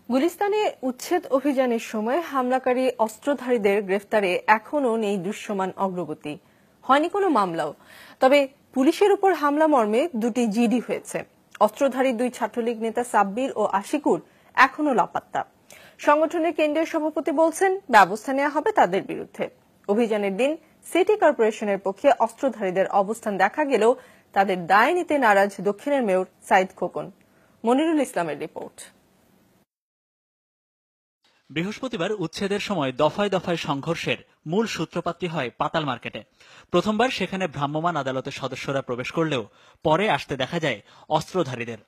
গুলিস্তানে উচ্ছেদ অভিযানের সময় হামলাকারী অস্ত্রধারীদের গ্রেফতারে এখনও নেই দৃশ্যমান অগ্রগতি। হয়নি কোনো মামলাও। তবে পুলিশের উপর হামলা মর্মে দুটি জিডি হয়েছে। অস্ত্রধারী দুই ছাত্রলীগ নেতা সাব্বির ও আশিকুর এখনও লাপাত্তা। সংগঠনের কেন্দ্রীয় সভাপতি বলছেন ব্যবস্থা নেওয়া হবে তাদের বিরুদ্ধে। অভিযানের দিন সিটি কর্পোরেশনের পক্ষে অস্ত্রধারীদের অবস্থান দেখা গেলেও তাদের দায় নিতে নারাজ দক্ষিণের মেয়র সাইদ খোকন। মনিরুল ইসলামের রিপোর্ট। বৃহস্পতিবার উচ্ছেদের সময় দফায় দফায় সংঘর্ষের মূল সূত্রপাতটি হয় পাতাল মার্কেটে। প্রথমবার সেখানে ভ্রাম্যমাণ আদালতের সদস্যরা প্রবেশ করলেও পরে আসতে দেখা যায় অস্ত্রধারীদের।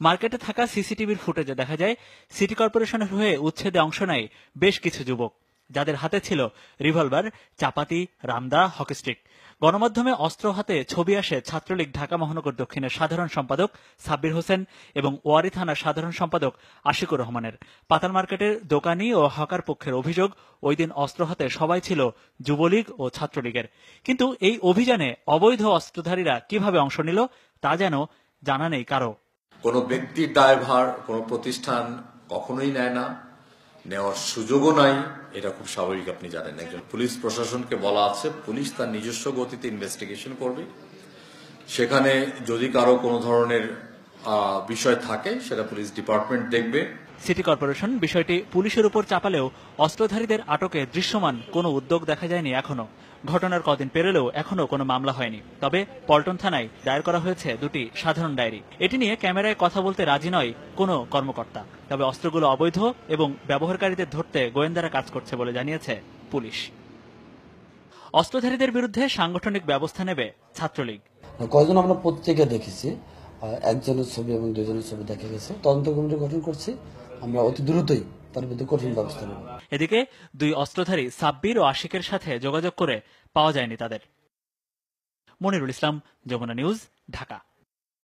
মার্কেটে থাকা সিসিটিভির ফুটেজে দেখা যায় সিটি কর্পোরেশনের হয়ে উচ্ছেদে অংশ নেয় বেশ কিছু যুবক, যাদের হাতে ছিল রিভলভার, চাপাতি, রামদা, হকিস্টিক। গণমাধ্যমে অস্ত্র হাতে ছবি আসে ছাত্রলীগ ঢাকা মহানগর দক্ষিণের সাধারণ সম্পাদক সাব্বির হোসেন এবং ওয়ারী থানার সাধারণ সম্পাদক আশিকুর রহমানের। পাতাল মার্কেটের দোকানি ও হকার পক্ষের অভিযোগ, ওই দিন অস্ত্র হাতে সবাই ছিল যুবলীগ ও ছাত্রলীগের। কিন্তু এই অভিযানে অবৈধ অস্ত্রধারীরা কিভাবে অংশ নিল তা যেন জানা নেই কারো। কোনো ব্যক্তির দায়ভার কোনো প্রতিষ্ঠান কখনোই নেয় না, নেওয়ার সুযোগও নাই। এটা খুব স্বাভাবিক, আপনি জানেন। একজন পুলিশ প্রশাসনকে বলা আছে পুলিশ তার নিজস্ব গতিতে ইনভেস্টিগেশন করবে। সেখানে যদি কারো কোনো ধরনের বিষয় থাকে সেটা পুলিশ ডিপার্টমেন্ট দেখবে। সিটি কর্পোরেশন বিষয়টি পুলিশের উপর চাপালেও অস্ত্রধারীদের আটকে দৃশ্যমান কোনো উদ্যোগ দেখা যায়নি এখনো। ঘটনার কদিন পেরোলেও এখনো কোনো মামলা হয়নি। তবে পল্টন থানায় দায়ের করা হয়েছে দুটি সাধারণ ডায়েরি। এটি নিয়ে ক্যামেরায় কথা বলতে রাজি নয় কোনো কর্মকর্তা। তবে অস্ত্রগুলো অবৈধ এবং ব্যবহারকারীদের ধরতে গোয়েন্দারা কাজ করছে বলে জানিয়েছে পুলিশ। অস্ত্রধারীদের বিরুদ্ধে সাংগঠনিক ব্যবস্থা নেবে ছাত্রলীগ। কয়েকজন আমরা পত্রিকা দেখেছি, একজনের ছবি এবং দুজনের ছবি দেখা গেছে। তদন্ত কমিটি গঠন করছি, আমরা অতি দ্রুতই তার বিরুদ্ধে কঠিন ব্যবস্থা নেব। এদিকে দুই অস্ত্রধারী সাব্বির ও আশিকের সাথে যোগাযোগ করে পাওয়া যায়নি তাদের। মনিরুল ইসলাম, যমুনা নিউজ, ঢাকা।